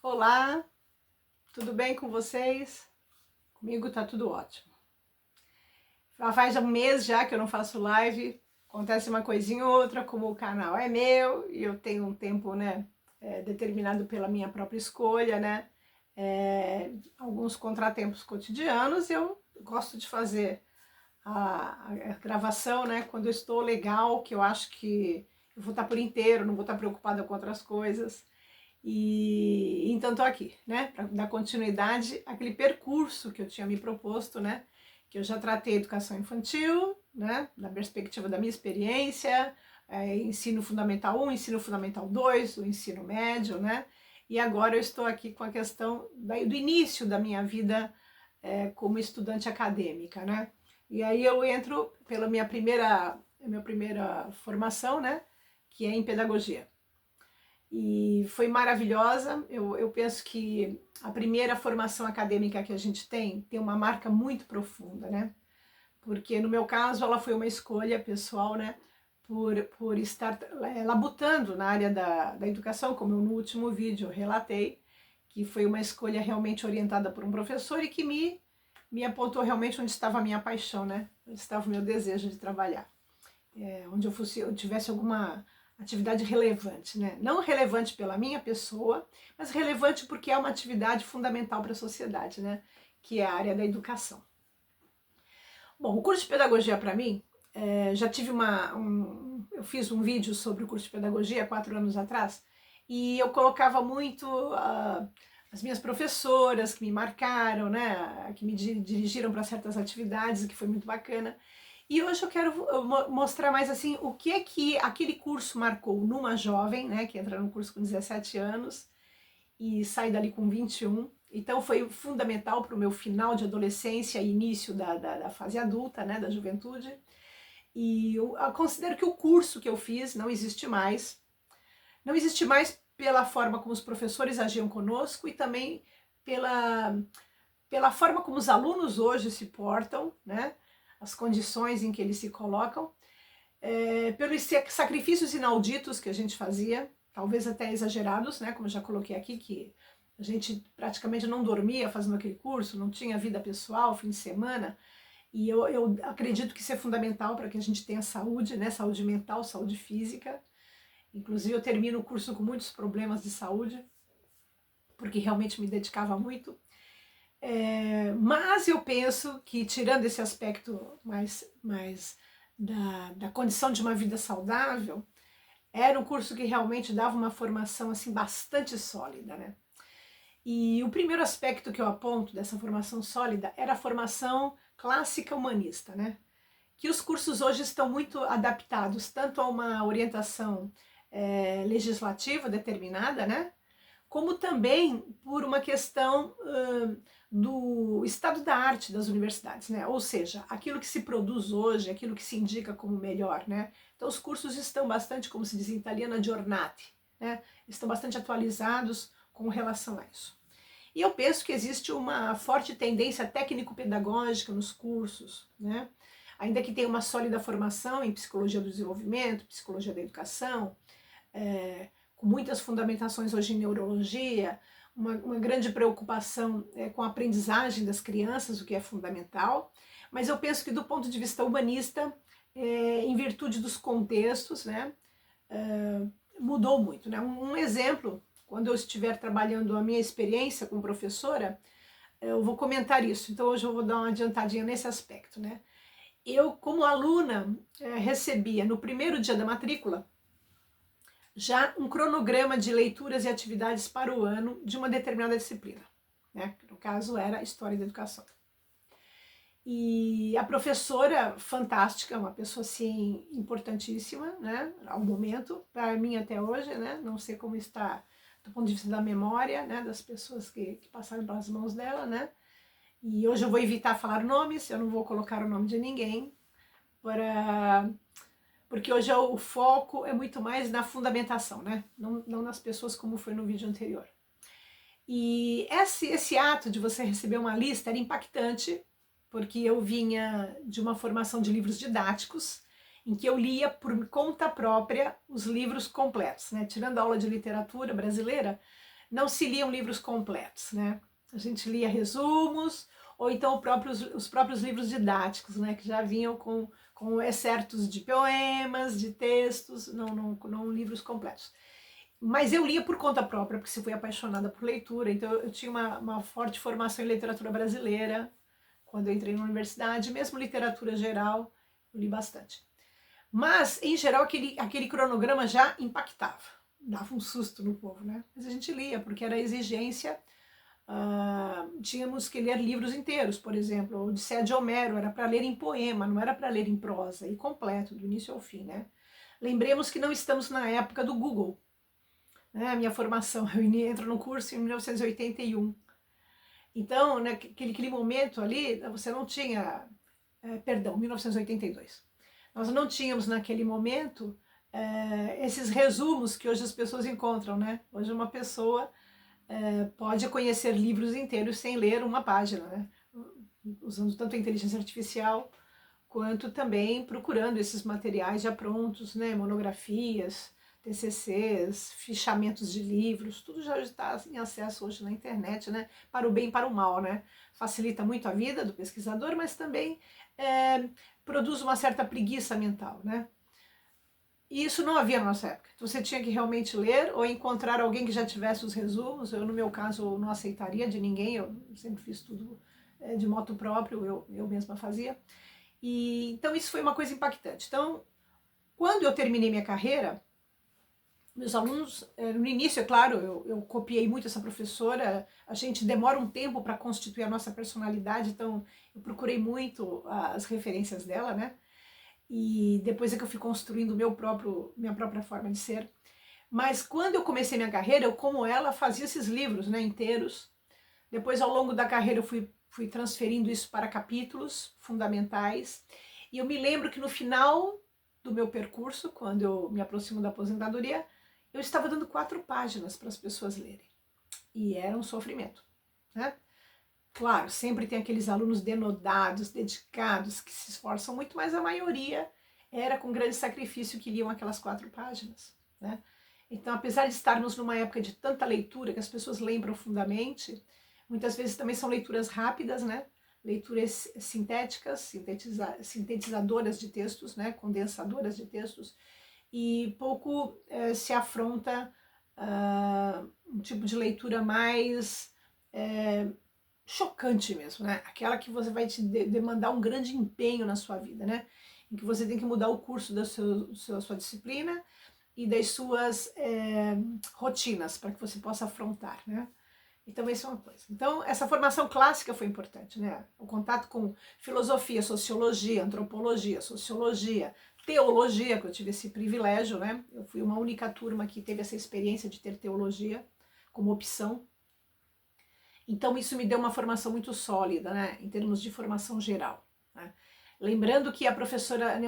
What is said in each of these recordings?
Olá, tudo bem com vocês? Comigo tá tudo ótimo. Faz um mês já que eu não faço live, acontece uma coisinha ou outra, como o canal é meu e eu tenho um tempo, né, determinado pela minha própria escolha, né, alguns contratempos cotidianos, eu gosto de fazer a gravação, né, quando eu estou legal, que eu acho que eu vou estar por inteiro, não vou estar preocupada com outras coisas. E então estou aqui, né, para dar continuidade àquele percurso que eu tinha me proposto, né, que eu já tratei educação infantil, né, da perspectiva da minha experiência, ensino fundamental 1, ensino fundamental 2, o ensino médio, né, e agora eu estou aqui com a questão do início da minha vida como estudante acadêmica, né, e aí eu entro pela minha primeira formação, né, que é em pedagogia. E foi maravilhosa. Eu penso que a primeira formação acadêmica que a gente tem uma marca muito profunda, né? Porque no meu caso ela foi uma escolha pessoal, né? Por estar labutando na área da educação, como eu no último vídeo relatei, que foi uma escolha realmente orientada por um professor e que me apontou realmente onde estava a minha paixão, né? Onde estava o meu desejo de trabalhar. Onde eu tivesse alguma atividade relevante, né? Não relevante pela minha pessoa, mas relevante porque é uma atividade fundamental para a sociedade, né? Que é a área da educação. Bom, o curso de pedagogia para mim, já tive eu fiz um vídeo sobre o curso de pedagogia 4 anos atrás, e eu colocava muito as minhas professoras que me marcaram, né? Que me dirigiram para certas atividades, que foi muito bacana. E hoje eu quero mostrar mais assim o que é que aquele curso marcou numa jovem, né, que entra no curso com 17 anos e sai dali com 21. Então foi fundamental para o meu final de adolescência e início da fase adulta, né, da juventude. E eu considero que o curso que eu fiz não existe mais. Não existe mais pela forma como os professores agiam conosco e também pela forma como os alunos hoje se portam, né? As condições em que eles se colocam, pelos sacrifícios inauditos que a gente fazia, talvez até exagerados, né? Como eu já coloquei aqui, que a gente praticamente não dormia fazendo aquele curso, não tinha vida pessoal, fim de semana, e eu acredito que isso é fundamental para que a gente tenha saúde, né? Saúde mental, saúde física. Inclusive eu termino o curso com muitos problemas de saúde, porque realmente me dedicava muito. Mas eu penso que, tirando esse aspecto mais da condição de uma vida saudável, era um curso que realmente dava uma formação assim bastante sólida, né? E o primeiro aspecto que eu aponto dessa formação sólida era a formação clássica humanista, né? Que os cursos hoje estão muito adaptados tanto a uma orientação legislativa determinada, né? Como também por uma questão do estado da arte das universidades, né? Ou seja, aquilo que se produz hoje, aquilo que se indica como melhor, né? Então os cursos estão bastante, como se diz em italiano, aggiornati, né? Estão bastante atualizados com relação a isso. E eu penso que existe uma forte tendência técnico-pedagógica nos cursos, né? Ainda que tenha uma sólida formação em psicologia do desenvolvimento, psicologia da educação, com muitas fundamentações hoje em neurologia, uma grande preocupação com a aprendizagem das crianças, o que é fundamental, mas eu penso que do ponto de vista humanista, em virtude dos contextos, né, mudou muito, né? Um exemplo, quando eu estiver trabalhando a minha experiência como professora, eu vou comentar isso, então hoje eu vou dar uma adiantadinha nesse aspecto, né? Eu, como aluna, recebia no primeiro dia da matrícula já um cronograma de leituras e atividades para o ano de uma determinada disciplina, né? No caso era História da Educação. E a professora, fantástica, uma pessoa assim importantíssima, né? Ao momento, para mim até hoje, né? Não sei como está do ponto de vista da memória, né? Das pessoas que passaram pelas mãos dela, né? E hoje eu vou evitar falar nomes, eu não vou colocar o nome de ninguém, porque hoje o foco é muito mais na fundamentação, né? Não nas pessoas como foi no vídeo anterior. E esse ato de você receber uma lista era impactante, porque eu vinha de uma formação de livros didáticos, em que eu lia por conta própria os livros completos, né? Tirando a aula de literatura brasileira, não se liam livros completos, né? A gente lia resumos, ou então os próprios livros didáticos, né? Que já vinham com excertos de poemas, de textos, não livros completos. Mas eu lia por conta própria, porque eu fui apaixonada por leitura, então eu tinha uma forte formação em literatura brasileira, quando eu entrei na universidade, mesmo literatura geral, eu li bastante. Mas, em geral, aquele cronograma já impactava, dava um susto no povo, né? Mas a gente lia, porque era exigência, tínhamos que ler livros inteiros, por exemplo, a Odisseia de Homero era para ler em poema, não era para ler em prosa, e completo, do início ao fim, né? Lembremos que não estamos na época do Google, né? A minha formação, eu entro no curso em 1981. Então, naquele momento ali, você não tinha, perdão, 1982. Nós não tínhamos naquele momento esses resumos que hoje as pessoas encontram, né? Hoje uma pessoa pode conhecer livros inteiros sem ler uma página, né? Usando tanto a inteligência artificial quanto também procurando esses materiais já prontos, né? Monografias, TCCs, fichamentos de livros, tudo já está em acesso hoje na internet, né? Para o bem e para o mal, né? Facilita muito a vida do pesquisador, mas também produz uma certa preguiça mental, né? E isso não havia na nossa época. Você tinha que realmente ler ou encontrar alguém que já tivesse os resumos. Eu, no meu caso, não aceitaria de ninguém, eu sempre fiz tudo de moto próprio, eu mesma fazia. E então isso foi uma coisa impactante. Então, quando eu terminei minha carreira, meus alunos, no início, é claro, eu copiei muito essa professora, a gente demora um tempo para constituir a nossa personalidade, então eu procurei muito as referências dela, né? E depois é que eu fui construindo minha própria forma de ser. Mas quando eu comecei minha carreira, eu, como ela, fazia esses livros, né, inteiros. Depois, ao longo da carreira, eu fui transferindo isso para capítulos fundamentais. E eu me lembro que no final do meu percurso, quando eu me aproximo da aposentadoria, eu estava dando 4 páginas para as pessoas lerem. E era um sofrimento, né? Claro, sempre tem aqueles alunos denodados, dedicados, que se esforçam muito, mas a maioria era com grande sacrifício que liam aquelas 4 páginas, né? Então, apesar de estarmos numa época de tanta leitura, que as pessoas leem profundamente, muitas vezes também são leituras rápidas, né? Leituras sintéticas, sintetizadoras de textos, né? Condensadoras de textos, e pouco se afronta um tipo de leitura mais chocante mesmo, né? Aquela que você vai te demandar um grande empenho na sua vida, né? Em que você tem que mudar o curso da sua disciplina e das suas rotinas para que você possa afrontar, né? Então, isso é uma coisa. Então, essa formação clássica foi importante, né? O contato com filosofia, sociologia, antropologia, sociologia, teologia, que eu tive esse privilégio, né? Eu fui uma única turma que teve essa experiência de ter teologia como opção. Então, isso me deu uma formação muito sólida, né? Em termos de formação geral, né? Lembrando que a professora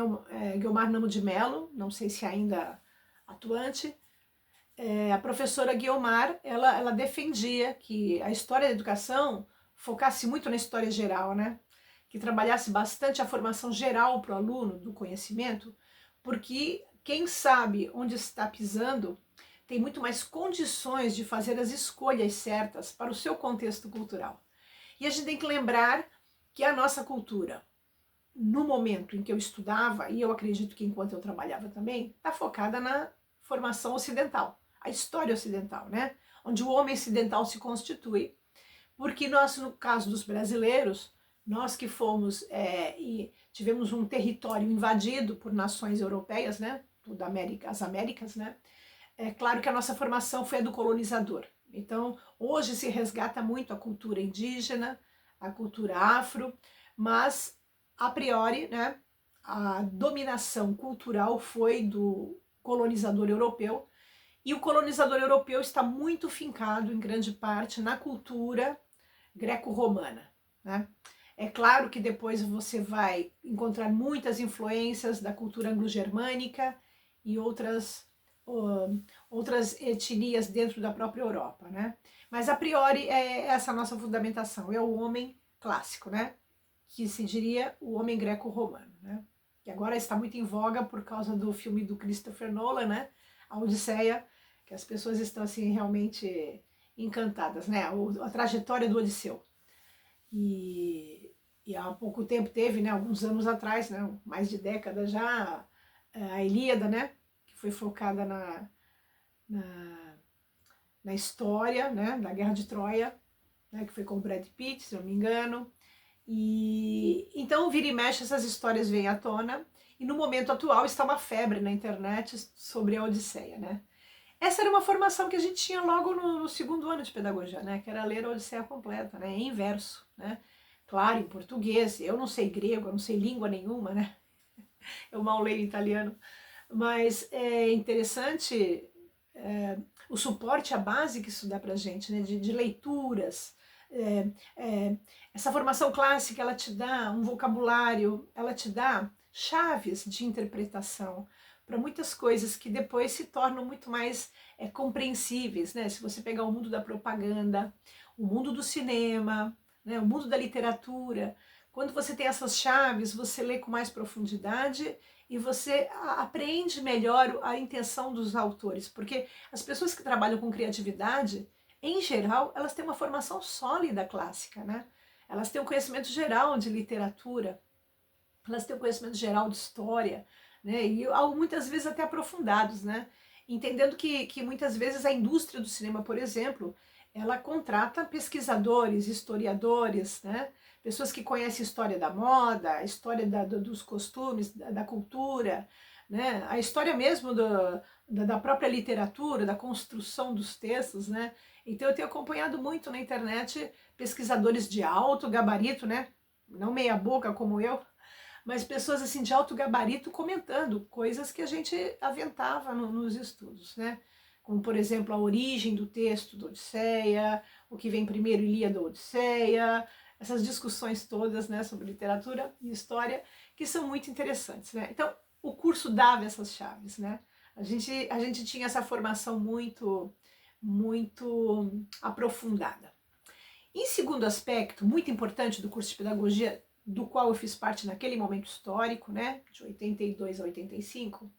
Guiomar Namo de Mello, não sei se ainda atuante, a professora Guiomar, ela defendia que a história da educação focasse muito na história geral, né? Que trabalhasse bastante a formação geral para o aluno do conhecimento, porque quem sabe onde está pisando tem muito mais condições de fazer as escolhas certas para o seu contexto cultural. E a gente tem que lembrar que a nossa cultura, no momento em que eu estudava, e eu acredito que enquanto eu trabalhava também, está focada na formação ocidental, a história ocidental, né? Onde o homem ocidental se constitui. Porque nós, no caso dos brasileiros, nós que fomos e tivemos um território invadido por nações europeias, né? As Américas, né? É claro que a nossa formação foi a do colonizador. Então, hoje se resgata muito a cultura indígena, a cultura afro, mas, a priori, né, a dominação cultural foi do colonizador europeu, e o colonizador europeu está muito fincado, em grande parte, na cultura greco-romana, né? É claro que depois você vai encontrar muitas influências da cultura anglo-germânica e outras etnias dentro da própria Europa, né? Mas a priori é essa a nossa fundamentação, é o homem clássico, né? Que se diria o homem greco-romano, né? Que agora está muito em voga por causa do filme do Christopher Nolan, né? A Odisseia, que as pessoas estão assim realmente encantadas, né? A trajetória do Odisseu. E há pouco tempo teve, né, alguns anos atrás, né, mais de década já, a Ilíada, né, que foi focada na, na história, né, da Guerra de Troia, né, que foi com o Brad Pitt, se eu não me engano. E então vira e mexe essas histórias vêm à tona, e no momento atual está uma febre na internet sobre a Odisseia, né? Essa era uma formação que a gente tinha logo no segundo ano de pedagogia, né? Que era ler a Odisseia completa, né? Em verso, né? Claro, em português. Eu não sei grego, eu não sei língua nenhuma, né? Eu mal leio italiano. Mas é interessante o suporte, a base que isso dá pra gente, né? De leituras. É, essa formação clássica, ela te dá um vocabulário, ela te dá chaves de interpretação para muitas coisas que depois se tornam muito mais compreensíveis, né? Se você pegar o mundo da propaganda, o mundo do cinema, né? O mundo da literatura, quando você tem essas chaves, você lê com mais profundidade e você apreende melhor a intenção dos autores, porque as pessoas que trabalham com criatividade, em geral, elas têm uma formação sólida clássica, né? Elas têm um conhecimento geral de literatura, elas têm um conhecimento geral de história, né? E muitas vezes até aprofundados, né? Entendendo que muitas vezes a indústria do cinema, por exemplo, ela contrata pesquisadores, historiadores, né? Pessoas que conhecem a história da moda, a história dos costumes, da cultura, né? A história mesmo da própria literatura, da construção dos textos, né? Então eu tenho acompanhado muito na internet pesquisadores de alto gabarito, né? Não meia boca como eu, mas pessoas assim de alto gabarito comentando coisas que a gente aventava nos estudos, né? Como, por exemplo, a origem do texto da Odisseia, o que vem primeiro, Ilíada ou Odisseia, essas discussões todas, né, sobre literatura e história, que são muito interessantes, né? Então, o curso dava essas chaves, né? A gente tinha essa formação muito aprofundada. Em segundo aspecto, muito importante do curso de pedagogia, do qual eu fiz parte naquele momento histórico, né, de 82 a 85,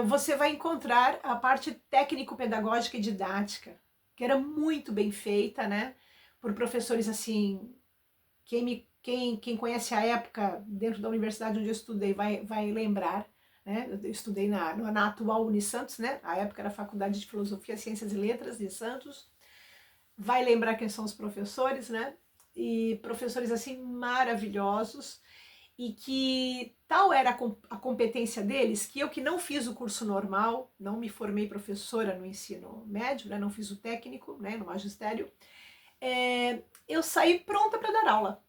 você vai encontrar a parte técnico-pedagógica e didática, que era muito bem feita, né, por professores assim, quem conhece a época dentro da universidade onde eu estudei vai lembrar, né, eu estudei na atual Unisantos, né, a época era a Faculdade de Filosofia, Ciências e Letras de Santos, vai lembrar quem são os professores, né? E professores assim maravilhosos, e que tal era a competência deles que eu, que não fiz o curso normal, não me formei professora no ensino médio, né? Não fiz o técnico, né? No magistério, eu saí pronta para dar aula.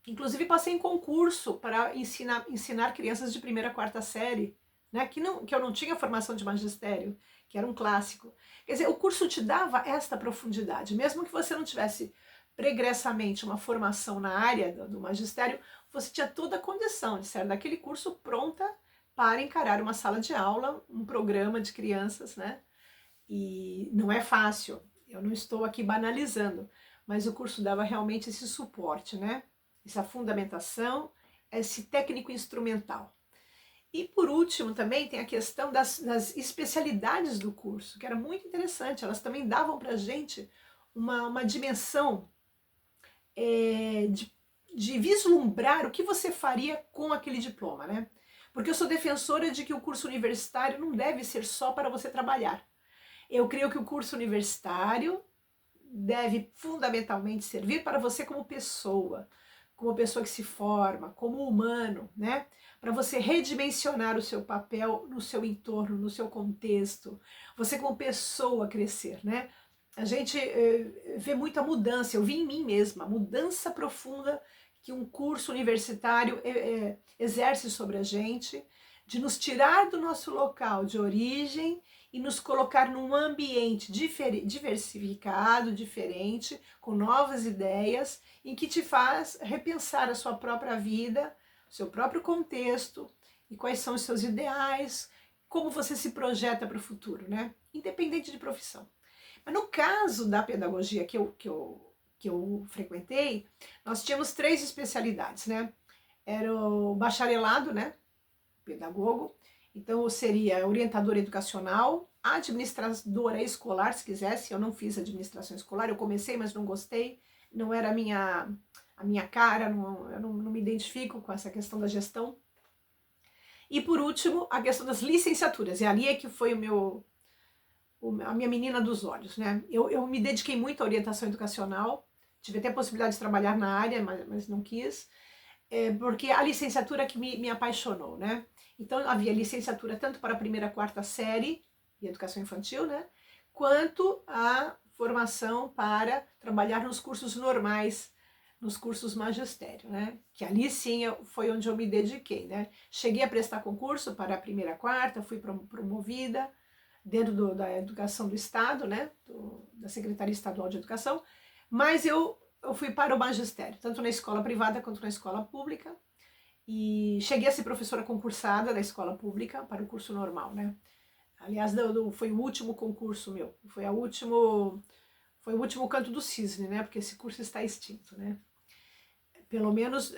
Inclusive passei em concurso para ensinar crianças de primeira a quarta série, né? Que eu não tinha formação de magistério, que era um clássico. Quer dizer, o curso te dava esta profundidade, mesmo que você não tivesse pregressamente uma formação na área do magistério, você tinha toda a condição de sair daquele curso pronta para encarar uma sala de aula, um programa de crianças, né? E não é fácil, eu não estou aqui banalizando, mas o curso dava realmente esse suporte, né? Essa fundamentação, esse técnico instrumental. E por último também tem a questão das especialidades do curso, que era muito interessante, elas também davam para a gente uma dimensão de vislumbrar o que você faria com aquele diploma, né? Porque eu sou defensora de que o curso universitário não deve ser só para você trabalhar. Eu creio que o curso universitário deve fundamentalmente servir para você como pessoa que se forma, como humano, né? Para você redimensionar o seu papel no seu entorno, no seu contexto, você como pessoa crescer, né? A gente vê muita mudança, eu vi em mim mesma, a mudança profunda que um curso universitário exerce sobre a gente, de nos tirar do nosso local de origem e nos colocar num ambiente diversificado, diferente, com novas ideias, em que te faz repensar a sua própria vida, o seu próprio contexto e quais são os seus ideais, como você se projeta para o futuro, né? Independente de profissão. Mas no caso da pedagogia que eu frequentei, nós tínhamos 3 especialidades, né? Era o bacharelado, né? Pedagogo. Então, seria orientador educacional, administradora escolar, se quisesse. Eu não fiz administração escolar, eu comecei, mas não gostei, não era a minha cara, eu não me identifico com essa questão da gestão. E por último, a questão das licenciaturas, e ali é que foi a minha menina dos olhos, né? Eu me dediquei muito à orientação educacional, tive até a possibilidade de trabalhar na área, mas não quis, porque a licenciatura que me apaixonou, né? Então havia licenciatura tanto para a primeira, quarta série de educação infantil, né? Quanto a formação para trabalhar nos cursos normais, nos cursos magistério, né? Que ali sim foi onde eu me dediquei, né? Cheguei a prestar concurso para a primeira, quarta, fui promovida dentro da educação do Estado, né? Da Secretaria Estadual de Educação, mas eu fui para o magistério, tanto na escola privada quanto na escola pública, e cheguei a ser professora concursada da escola pública para o curso normal, né? Aliás, foi o último concurso meu, foi o último canto do cisne, né? Porque esse curso está extinto, né? Pelo menos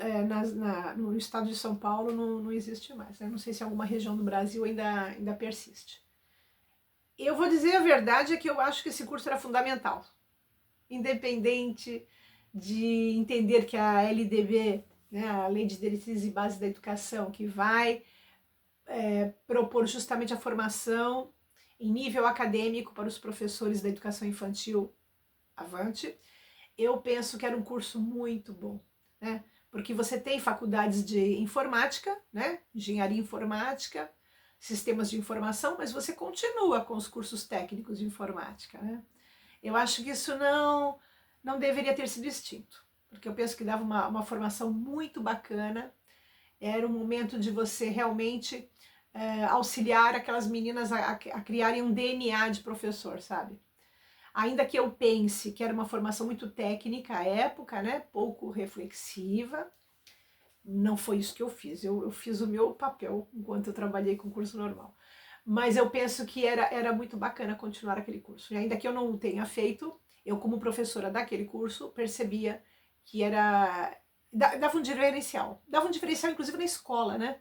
no estado de São Paulo não existe mais, né? Não sei se em alguma região do Brasil ainda persiste. Eu vou dizer a verdade, é que eu acho que esse curso era fundamental, independente de entender que a LDB, né, a Lei de Diretrizes e Bases da Educação, que vai propor justamente a formação em nível acadêmico para os professores da educação infantil avante, eu penso que era um curso muito bom, né? Porque você tem faculdades de informática, né? Engenharia informática, sistemas de informação, mas você continua com os cursos técnicos de informática, né? Eu acho que isso não deveria ter sido extinto, porque eu penso que dava uma formação muito bacana, era um momento de você realmente auxiliar aquelas meninas a criarem um DNA de professor, sabe? Ainda que eu pense que era uma formação muito técnica à época, né, pouco reflexiva, não foi isso que eu fiz. Eu fiz o meu papel enquanto eu trabalhei com o curso normal. Mas eu penso que era muito bacana continuar aquele curso. E ainda que eu não o tenha feito, eu como professora daquele curso percebia que dava um diferencial. Dava um diferencial inclusive na escola, né,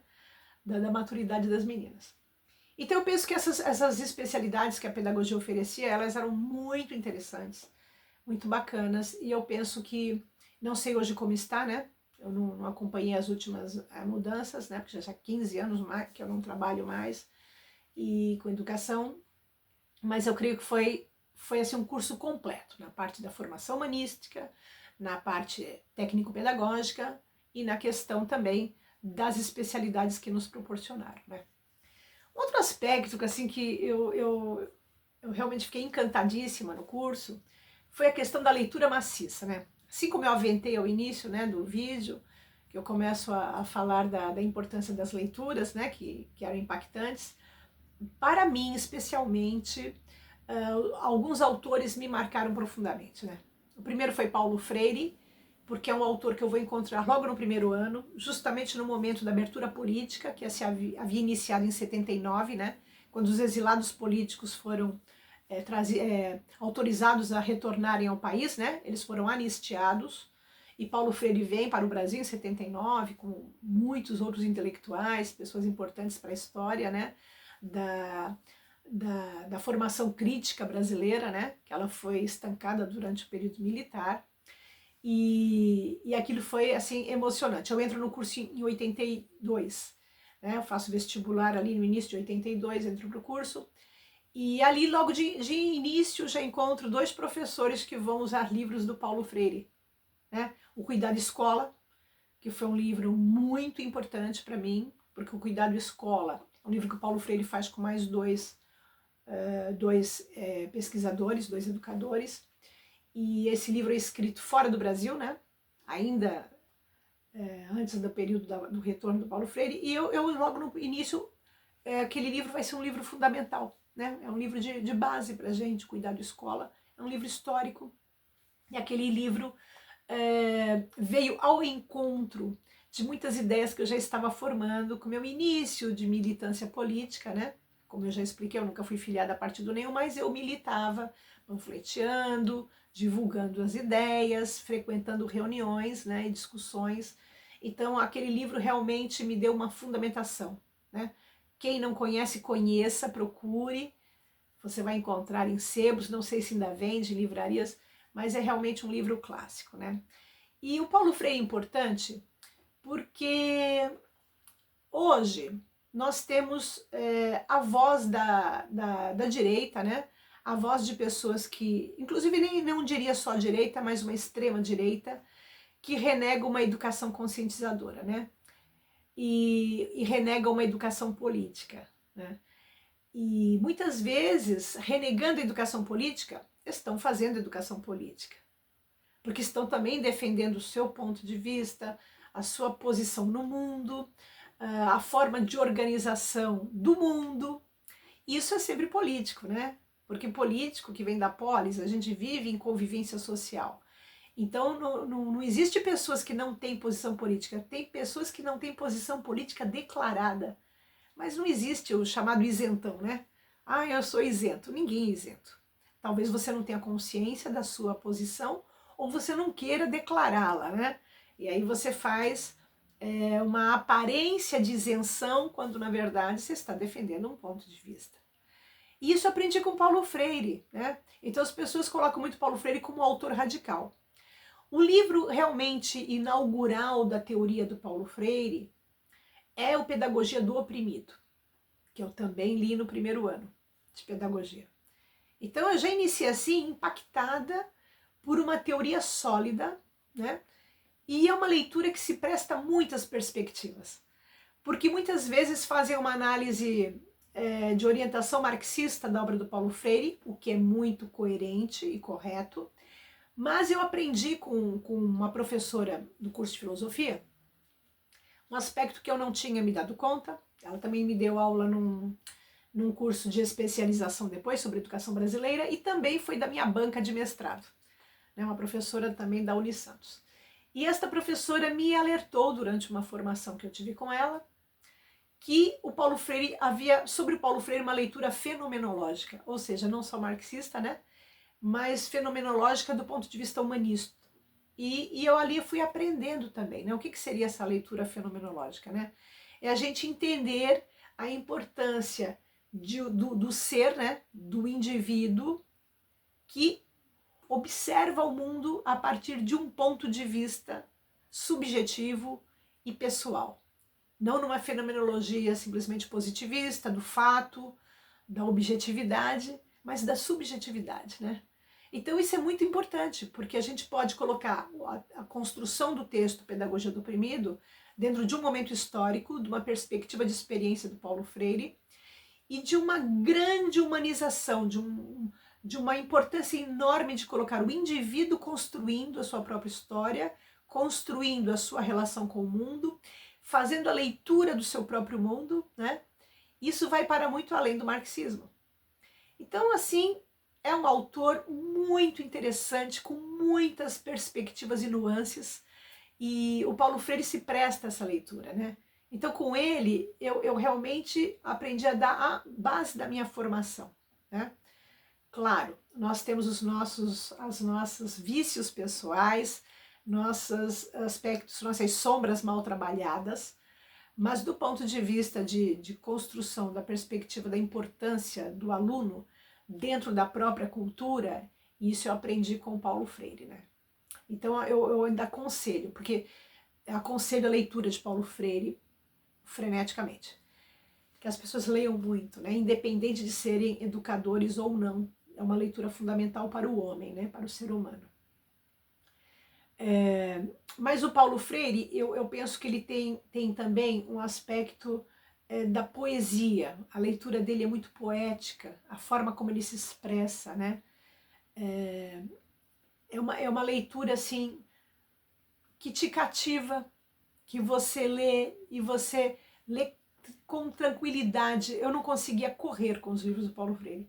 da maturidade das meninas. Então eu penso que essas especialidades que a pedagogia oferecia, elas eram muito interessantes, muito bacanas, e eu penso que, não sei hoje como está, né? Eu não acompanhei as últimas mudanças, né? Porque já há 15 anos mais, que eu não trabalho mais e com educação, mas eu creio que foi assim, um curso completo, na parte da formação humanística, na parte técnico-pedagógica e na questão também das especialidades que nos proporcionaram, né? Outro aspecto assim, que eu realmente fiquei encantadíssima no curso foi a questão da leitura maciça, né? Assim como eu aventei ao início, né, do vídeo, que eu começo a falar da importância das leituras, né, que eram impactantes, para mim, especialmente, alguns autores me marcaram profundamente, né? O primeiro foi Paulo Freire, porque é um autor que eu vou encontrar logo no primeiro ano, justamente no momento da abertura política, que havia iniciado em 79, né? Quando os exilados políticos foram autorizados a retornarem ao país, né? Eles foram anistiados, e Paulo Freire vem para o Brasil em 79, com muitos outros intelectuais, pessoas importantes para a história, né? Da formação crítica brasileira, né? Que ela foi estancada durante o período militar. E aquilo foi assim emocionante. Eu entro no curso em 82, né? Eu faço vestibular ali no início de 82, entro pro curso. E ali, logo de início, já encontro dois professores que vão usar livros do Paulo Freire, né? O Cuidado Escola, que foi um livro muito importante para mim, porque o Cuidado Escola é um livro que o Paulo Freire faz com mais dois pesquisadores, dois educadores, e esse livro é escrito fora do Brasil, né? Ainda antes do período do retorno do Paulo Freire, e eu logo no início, aquele livro vai ser um livro fundamental, né? É um livro de base para a gente, Cuidado Escola, é um livro histórico, e aquele livro veio ao encontro de muitas ideias que eu já estava formando com o meu início de militância política, né? Como eu já expliquei, eu nunca fui filiada a partido nenhum, mas eu militava, panfleteando, divulgando as ideias, frequentando reuniões, né, e discussões. Então, aquele livro realmente me deu uma fundamentação, né? Quem não conhece, conheça, procure, você vai encontrar em sebos, não sei se ainda vende em livrarias, mas é realmente um livro clássico, né? E o Paulo Freire é importante porque hoje nós temos a voz da direita, né? A voz de pessoas que, inclusive nem não diria só direita, mas uma extrema direita, que renega uma educação conscientizadora, né? E renega uma educação política, né? E muitas vezes, renegando a educação política, estão fazendo educação política, porque estão também defendendo o seu ponto de vista, a sua posição no mundo, a forma de organização do mundo. Isso é sempre político, né? Porque político que vem da polis, a gente vive em convivência social. Então não existe pessoas que não têm posição política, tem pessoas que não têm posição política declarada. Mas não existe o chamado isentão, né? Ah, eu sou isento. Ninguém é isento. Talvez você não tenha consciência da sua posição ou você não queira declará-la, né? E aí você faz uma aparência de isenção quando na verdade você está defendendo um ponto de vista. E isso eu aprendi com Paulo Freire, né? Então as pessoas colocam muito Paulo Freire como autor radical. O livro realmente inaugural da teoria do Paulo Freire é o Pedagogia do Oprimido, que eu também li no primeiro ano de pedagogia. Então eu já iniciei assim, impactada por uma teoria sólida, né? E é uma leitura que se presta a muitas perspectivas, porque muitas vezes fazem uma análise de orientação marxista da obra do Paulo Freire, o que é muito coerente e correto, mas eu aprendi com uma professora do curso de filosofia um aspecto que eu não tinha me dado conta. Ela também me deu aula num curso de especialização depois sobre educação brasileira e também foi da minha banca de mestrado, né, uma professora também da Unisantos. E esta professora me alertou durante uma formação que eu tive com ela que o Paulo Freire havia sobre o Paulo Freire uma leitura fenomenológica, ou seja, não só marxista, né, mas fenomenológica do ponto de vista humanista. E eu ali fui aprendendo também, né? O que seria essa leitura fenomenológica, né? É a gente entender a importância do ser, né? Do indivíduo que observa o mundo a partir de um ponto de vista subjetivo e pessoal. Não numa fenomenologia simplesmente positivista, do fato, da objetividade, mas da subjetividade, né? Então isso é muito importante, porque a gente pode colocar a construção do texto Pedagogia do Oprimido dentro de um momento histórico, de uma perspectiva de experiência do Paulo Freire e de uma grande humanização, de uma importância enorme de colocar o indivíduo construindo a sua própria história, construindo a sua relação com o mundo, fazendo a leitura do seu próprio mundo, né? Isso vai para muito além do marxismo. Então, assim, é um autor muito interessante, com muitas perspectivas e nuances, e o Paulo Freire se presta a essa leitura, né? Então, com ele, eu realmente aprendi a dar a base da minha formação, né? Claro, nós temos os nossos vícios pessoais, nossos aspectos, nossas sombras mal trabalhadas, mas do ponto de vista de construção da perspectiva da importância do aluno dentro da própria cultura, isso eu aprendi com o Paulo Freire, né? Então eu ainda aconselho, porque eu aconselho a leitura de Paulo Freire freneticamente. Que as pessoas leiam muito, né? Independente de serem educadores ou não. É uma leitura fundamental para o homem, né? Para o ser humano. Mas o Paulo Freire, eu penso que ele tem também um aspecto da poesia. A leitura dele é muito poética, a forma como ele se expressa, né? É uma leitura, assim, que te cativa, que você lê e você lê com tranquilidade. Eu não conseguia correr com os livros do Paulo Freire.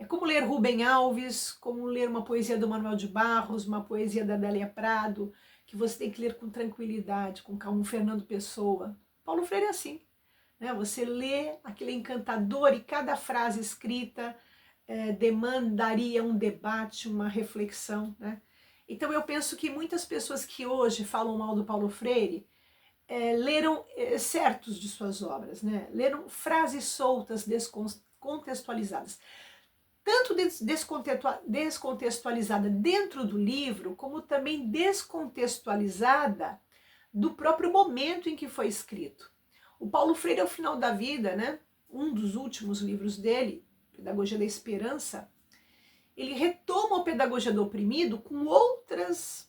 É como ler Rubem Alves, como ler uma poesia do Manuel de Barros, uma poesia da Adélia Prado, que você tem que ler com tranquilidade, com calma, um Fernando Pessoa. Paulo Freire é assim, né? Você lê aquele encantador e cada frase escrita demandaria um debate, uma reflexão, né? Então eu penso que muitas pessoas que hoje falam mal do Paulo Freire leram certos de suas obras, né? Leram frases soltas, descontextualizadas. tanto descontextualizada dentro do livro, como também descontextualizada do próprio momento em que foi escrito. O Paulo Freire, ao final da vida, né, um dos últimos livros dele, Pedagogia da Esperança, ele retoma a Pedagogia do Oprimido com outras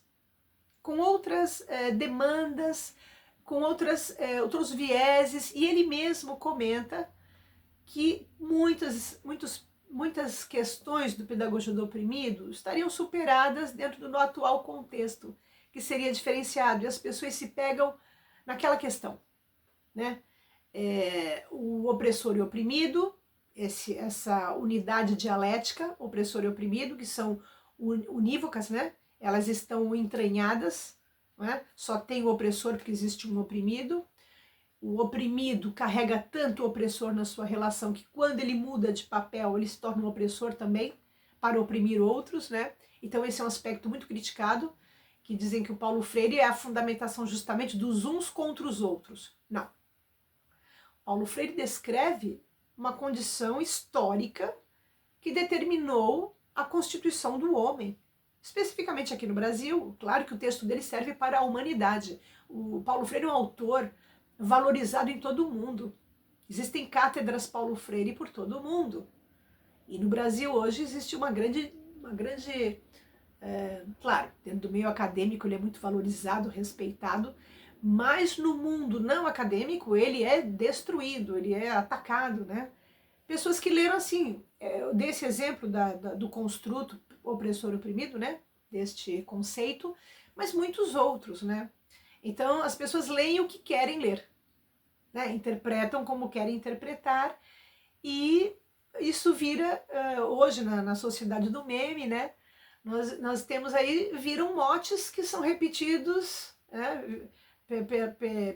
demandas, com outros vieses, e ele mesmo comenta que muitas questões do Pedagogia do Oprimido estariam superadas dentro do atual contexto, que seria diferenciado, e as pessoas se pegam naquela questão, né? O opressor e oprimido, essa unidade dialética, opressor e oprimido, que são unívocas, né? Elas estão entranhadas, né? Só tem o opressor porque existe um oprimido. O oprimido carrega tanto o opressor na sua relação que quando ele muda de papel, ele se torna um opressor também, para oprimir outros, né? Então esse é um aspecto muito criticado, que dizem que o Paulo Freire é a fundamentação justamente dos uns contra os outros. Não. Paulo Freire descreve uma condição histórica que determinou a constituição do homem. Especificamente aqui no Brasil, claro que o texto dele serve para a humanidade. O Paulo Freire é um autor valorizado em todo o mundo. Existem cátedras Paulo Freire por todo o mundo. E no Brasil hoje existe uma grande claro, dentro do meio acadêmico ele é muito valorizado, respeitado, mas no mundo não acadêmico ele é destruído, ele é atacado, né? Pessoas que leram assim, eu dei esse exemplo do construto opressor-oprimido, né? Deste conceito, mas muitos outros, né? Então as pessoas leem o que querem ler, né? Interpretam como querem interpretar, e isso vira, hoje na sociedade do meme, né? Nós temos aí, viram motes que são repetidos, né,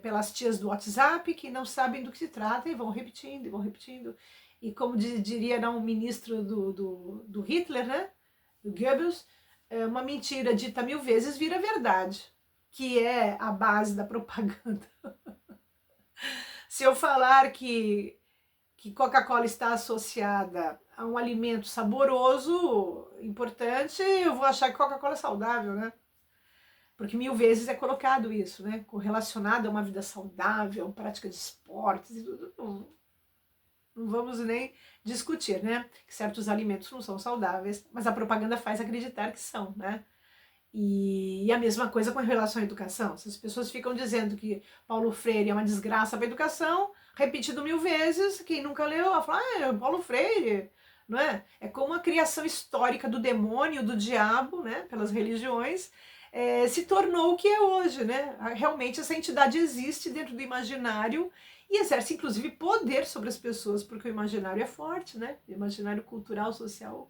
pelas tias do WhatsApp, que não sabem do que se trata e vão repetindo, e vão repetindo. E como diria não, um ministro do Hitler, né, do Goebbels, uma mentira dita 1000 vezes vira verdade, que é a base da propaganda. Se eu falar que Coca-Cola está associada a um alimento saboroso, importante, eu vou achar que Coca-Cola é saudável, né? Porque 1000 vezes é colocado isso, né? Correlacionado a uma vida saudável, prática de esportes e tudo. Não vamos nem discutir, né? Que certos alimentos não são saudáveis, mas a propaganda faz acreditar que são, né? E a mesma coisa com relação à educação. Se as pessoas ficam dizendo que Paulo Freire é uma desgraça para a educação, repetido 1000 vezes, quem nunca leu, ela fala, Paulo Freire, não é? É como a criação histórica do demônio, do diabo, né, pelas religiões, se tornou o que é hoje, né? Realmente essa entidade existe dentro do imaginário e exerce inclusive poder sobre as pessoas, porque o imaginário é forte, né? O imaginário cultural, social,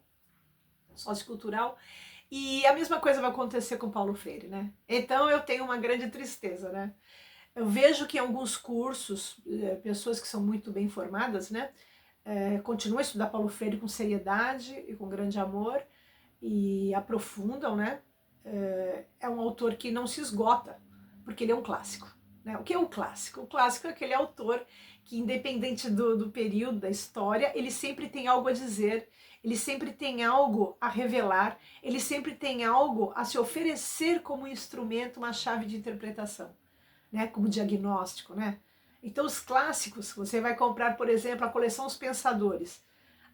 sociocultural. E a mesma coisa vai acontecer com Paulo Freire, né? Então eu tenho uma grande tristeza, né? Eu vejo que em alguns cursos, pessoas que são muito bem formadas, né, continuam a estudar Paulo Freire com seriedade e com grande amor e aprofundam, né? É um autor que não se esgota, porque ele é um clássico, né? O que é um clássico? O clássico é aquele autor que, independente do período, da história, ele sempre tem algo a dizer, ele sempre tem algo a revelar, ele sempre tem algo a se oferecer como instrumento, uma chave de interpretação, né? Como diagnóstico, né? Então os clássicos, você vai comprar, por exemplo, a coleção Os Pensadores.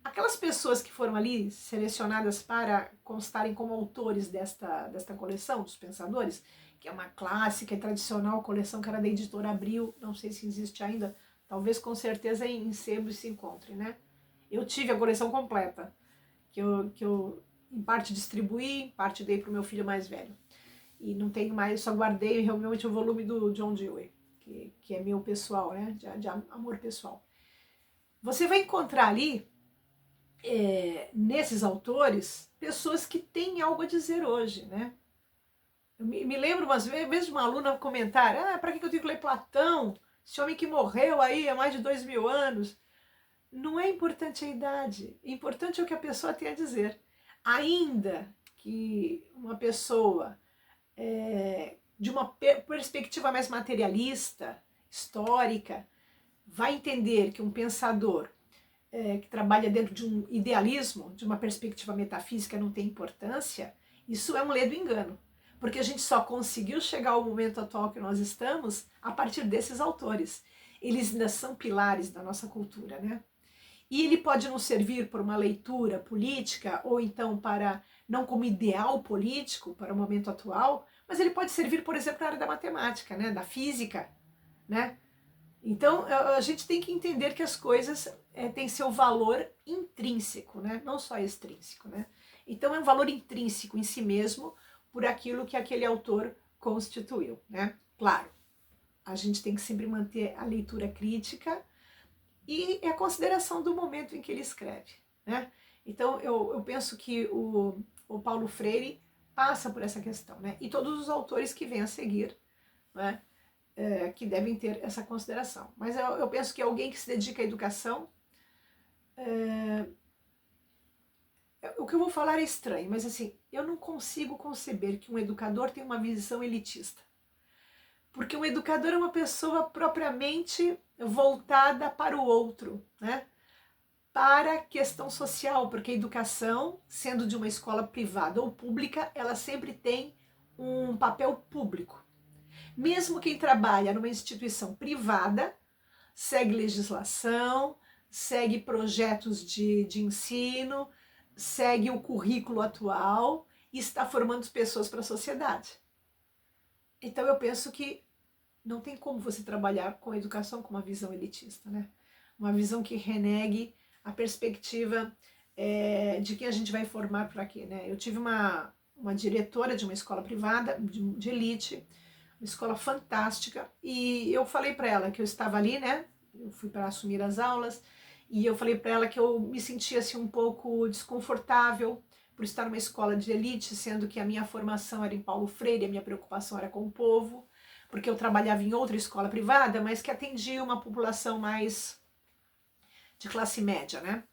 Aquelas pessoas que foram ali selecionadas para constarem como autores desta coleção dos Pensadores, que é uma clássica e tradicional coleção que era da editora Abril, não sei se existe ainda, talvez com certeza em sebo se encontre, né? Eu tive a coleção completa, que eu em parte distribuí, em parte dei para o meu filho mais velho. E não tenho mais, só guardei realmente o volume do John Dewey, que é meu pessoal, né? De amor pessoal. Você vai encontrar ali, nesses autores, pessoas que têm algo a dizer hoje, né? Eu me lembro umas vezes de uma aluna comentar, para que eu tenho que ler Platão? Esse homem que morreu aí há mais de 2000 anos. Não é importante a idade, importante é o que a pessoa tem a dizer. Ainda que uma pessoa, de uma perspectiva mais materialista, histórica, vai entender que um pensador que trabalha dentro de um idealismo, de uma perspectiva metafísica, não tem importância, isso é um ledo engano. Porque a gente só conseguiu chegar ao momento atual que nós estamos a partir desses autores. Eles ainda são pilares da nossa cultura, né? E ele pode nos servir por uma leitura política, ou então para, não como ideal político para o momento atual, mas ele pode servir, por exemplo, na área da matemática, né? Da física, né? Então, a gente tem que entender que as coisas têm seu valor intrínseco, né? Não só extrínseco, né? Então, é um valor intrínseco em si mesmo por aquilo que aquele autor constituiu, né? Claro, a gente tem que sempre manter a leitura crítica e a consideração do momento em que ele escreve, né? Então, eu penso que o Paulo Freire passa por essa questão, né? E todos os autores que vêm a seguir, né? Que devem ter essa consideração. Mas eu penso que alguém que se dedica à educação, o que eu vou falar é estranho, mas assim, eu não consigo conceber que um educador tenha uma visão elitista. Porque um educador é uma pessoa propriamente voltada para o outro, né? Para a questão social, porque a educação, sendo de uma escola privada ou pública, ela sempre tem um papel público. Mesmo quem trabalha numa instituição privada, segue legislação, segue projetos de ensino, segue o currículo atual e está formando pessoas para a sociedade. Então eu penso que não tem como você trabalhar com a educação com uma visão elitista, né? Uma visão que renegue a perspectiva de quem a gente vai formar para quê, né? Eu tive uma diretora de uma escola privada, de elite, uma escola fantástica, e eu falei para ela que eu estava ali, né? Eu fui para assumir as aulas, e eu falei para ela que eu me sentia assim um pouco desconfortável por estar numa escola de elite, sendo que a minha formação era em Paulo Freire, a minha preocupação era com o povo, porque eu trabalhava em outra escola privada, mas que atendia uma população mais de classe média, né?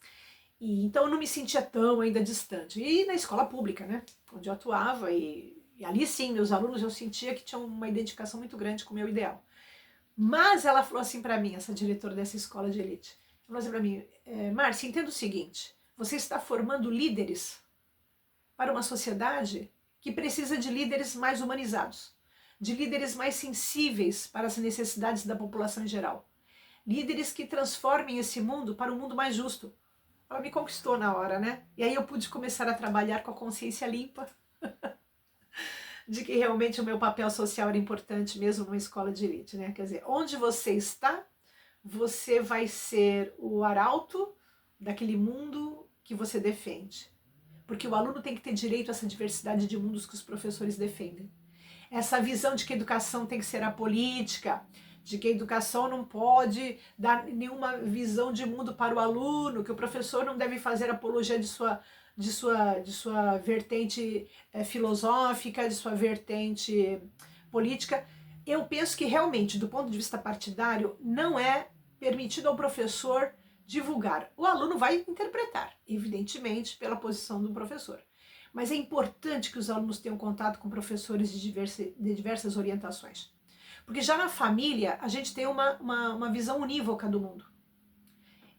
E então eu não me sentia tão ainda distante. E na escola pública, né? Onde eu atuava, e ali sim, meus alunos, eu sentia que tinham uma identificação muito grande com o meu ideal. Mas ela falou assim para mim, essa diretora dessa escola de elite, falou assim para mim, Márcia, entenda o seguinte, você está formando líderes para uma sociedade que precisa de líderes mais humanizados, de líderes mais sensíveis para as necessidades da população em geral, líderes que transformem esse mundo para um mundo mais justo. Ela me conquistou na hora, né? E aí eu pude começar a trabalhar com a consciência limpa de que realmente o meu papel social era importante mesmo numa escola de elite, né? Quer dizer, onde você está, você vai ser o arauto daquele mundo que você defende. Porque o aluno tem que ter direito a essa diversidade de mundos que os professores defendem. Essa visão de que a educação tem que ser apolítica, de que a educação não pode dar nenhuma visão de mundo para o aluno, que o professor não deve fazer apologia de sua vertente filosófica, de sua vertente política. Eu penso que realmente, do ponto de vista partidário, não é permitido ao professor divulgar. O aluno vai interpretar, evidentemente, pela posição do professor. Mas é importante que os alunos tenham contato com professores de diversas orientações. Porque já na família, a gente tem uma visão unívoca do mundo.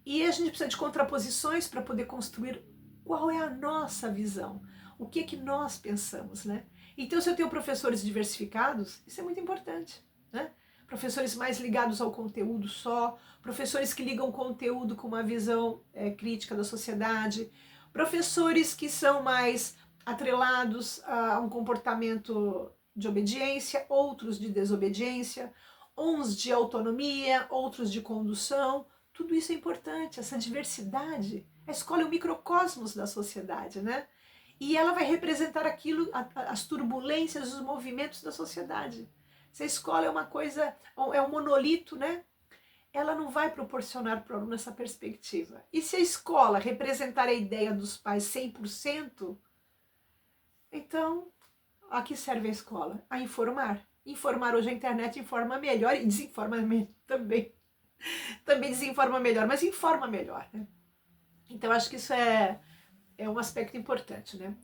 E a gente precisa de contraposições para poder construir qual é a nossa visão, o que é que nós pensamos, né? Então, se eu tenho professores diversificados, isso é muito importante, né? Professores mais ligados ao conteúdo só, professores que ligam o conteúdo com uma visão crítica da sociedade, professores que são mais atrelados a um comportamento de obediência, outros de desobediência, uns de autonomia, outros de condução. Tudo isso é importante, essa diversidade. A escola é o microcosmos da sociedade, né? E ela vai representar aquilo, as turbulências, os movimentos da sociedade. Se a escola é uma coisa, é um monolito, né? Ela não vai proporcionar para o aluno essa perspectiva. E se a escola representar a ideia dos pais 100%, então, a que serve a escola? A informar. Informar hoje a internet informa melhor e desinforma também. Também desinforma melhor, mas informa melhor, né? Então, acho que isso é um aspecto importante, né?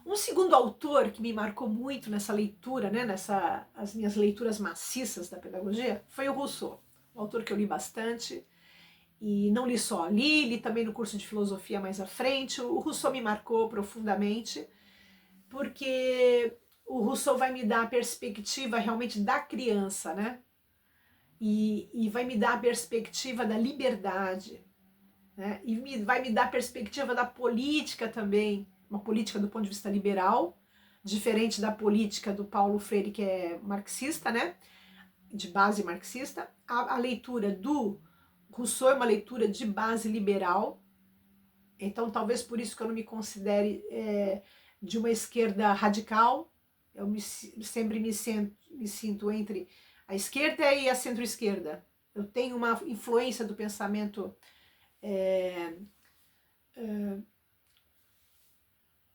Um segundo autor que me marcou muito nessa leitura, né, as minhas leituras maciças da pedagogia, foi o Rousseau, um autor que eu li bastante e não li só, li também no curso de filosofia mais à frente. O Rousseau me marcou profundamente, porque o Rousseau vai me dar a perspectiva realmente da criança, né? E vai me dar a perspectiva da liberdade, né? E vai me dar a perspectiva da política também, uma política do ponto de vista liberal, diferente da política do Paulo Freire, que é marxista, né? De base marxista. A leitura do Rousseau é uma leitura de base liberal, então talvez por isso que eu não me considere de uma esquerda radical. Eu sempre me sinto entre a esquerda e a centro-esquerda. Eu tenho uma influência do pensamento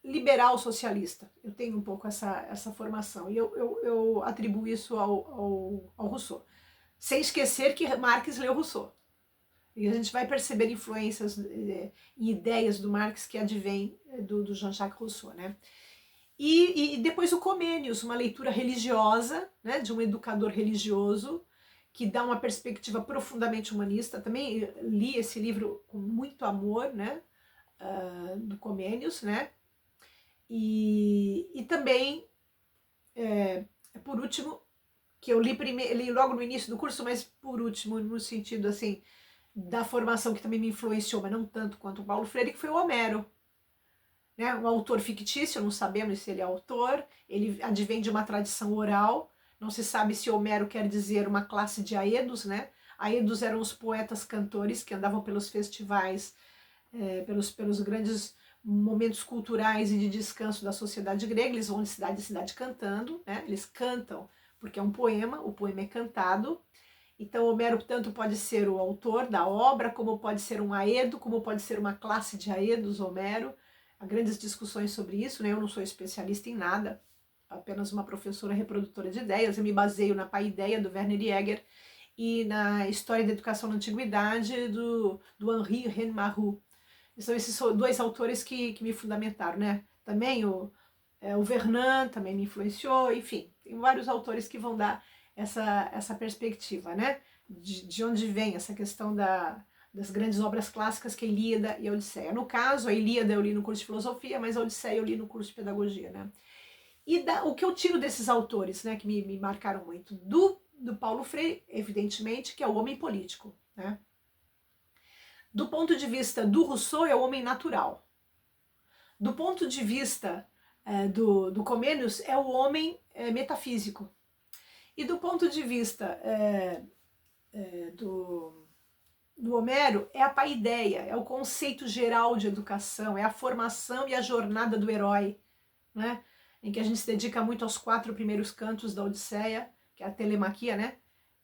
liberal socialista. Eu tenho um pouco essa formação, e eu atribuo isso ao Rousseau. Sem esquecer que Marx leu Rousseau. E a gente vai perceber influências e ideias do Marx que advêm do Jean-Jacques Rousseau, né? E depois o Comênios, uma leitura religiosa, né, de um educador religioso, que dá uma perspectiva profundamente humanista. Também li esse livro com muito amor, né, do Comênios, né? E também, por último, que eu li logo no início do curso, mas por último, no sentido assim, da formação que também me influenciou, mas não tanto quanto o Paulo Freire, que foi o Homero. Né? Um autor fictício, não sabemos se ele é autor, ele advém de uma tradição oral, não se sabe se Homero quer dizer uma classe de aedos, né? Aedos eram os poetas cantores que andavam pelos festivais, pelos grandes momentos culturais e de descanso da sociedade grega. Eles vão de cidade em cidade cantando, né? Eles cantam porque é um poema, o poema é cantado. Então Homero tanto pode ser o autor da obra, como pode ser um aedo, como pode ser uma classe de aedos, Homero. Há grandes discussões sobre isso, né? Eu não sou especialista em nada, apenas uma professora reprodutora de ideias. Eu me baseio na paideia do Werner Jäger e na História da Educação na Antiguidade do Henri Renmaru. São esses dois autores que me fundamentaram, né? Também o Vernon também me influenciou, enfim, tem vários autores que vão dar essa perspectiva, né? De onde vem essa questão das grandes obras clássicas, que é a Ilíada e a Odisseia. No caso, a Ilíada eu li no curso de filosofia, mas a Odisseia eu li no curso de pedagogia, né? E o que eu tiro desses autores, né, que me marcaram muito, do Paulo Freire, evidentemente, que é o homem político, né? Do ponto de vista do Rousseau, é o homem natural. Do ponto de vista do Comênios, é o homem metafísico. E do ponto de vista do Homero, é a paideia, é o conceito geral de educação, é a formação e a jornada do herói, né? Em que a gente se dedica muito aos 4 primeiros cantos da Odisseia, que é a telemaquia, né?